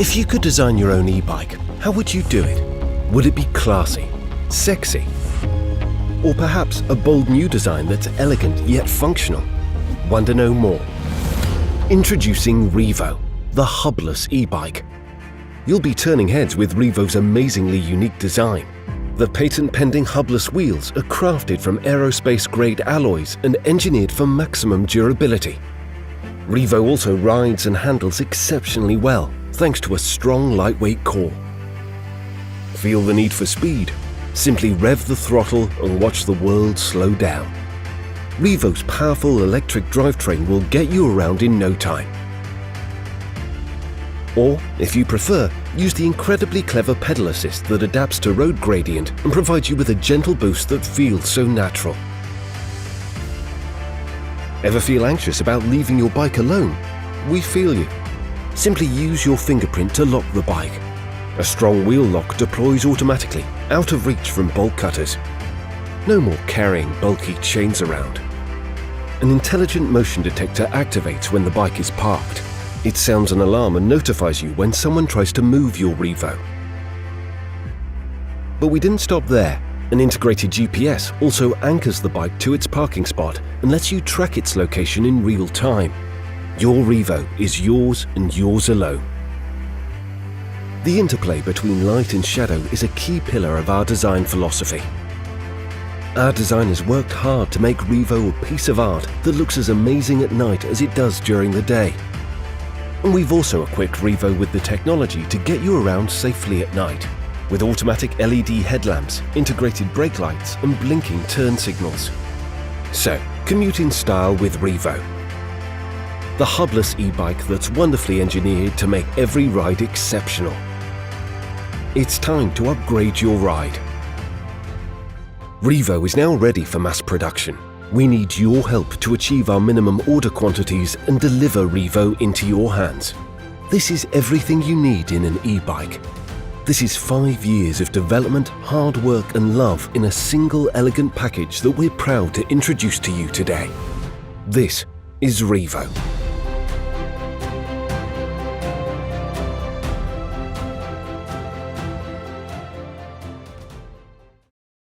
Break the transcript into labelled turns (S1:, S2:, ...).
S1: If you could design your own e-bike, how would you do it? Would it be classy, sexy? Or perhaps a bold new design that's elegant yet functional? Want to know more? Introducing Reevo, the hubless e-bike. You'll be turning heads with Reevo's amazingly unique design. The patent-pending hubless wheels are crafted from aerospace-grade alloys and engineered for maximum durability. Reevo also rides and handles exceptionally well, thanks to a strong lightweight core. Feel the need for speed? Simply rev the throttle and watch the world slow down. Reevo's powerful electric drivetrain will get you around in no time. Or, if you prefer, use the incredibly clever pedal assist that adapts to road gradient and provides you with a gentle boost that feels so natural. Ever feel anxious about leaving your bike alone? We feel you. Simply use your fingerprint to lock the bike. A strong wheel lock deploys automatically, out of reach from bolt cutters. No more carrying bulky chains around. An intelligent motion detector activates when the bike is parked. It sounds an alarm and notifies you when someone tries to move your Reevo. But we didn't stop there. An integrated GPS also anchors the bike to its parking spot and lets you track its location in real time. Your Reevo is yours and yours alone. The interplay between light and shadow is a key pillar of our design philosophy. Our designers worked hard to make Reevo a piece of art that looks as amazing at night as it does during the day. And we've also equipped Reevo with the technology to get you around safely at night, with automatic LED headlamps, integrated brake lights and blinking turn signals. So, commute in style with Reevo. The hubless e-bike that's wonderfully engineered to make every ride exceptional. It's time to upgrade your ride. Reevo is now ready for mass production. We need your help to achieve our minimum order quantities and deliver Reevo into your hands. This is everything you need in an e-bike. This is 5 years of development, hard work and love in a single elegant package that we're proud to introduce to you today. This is Reevo.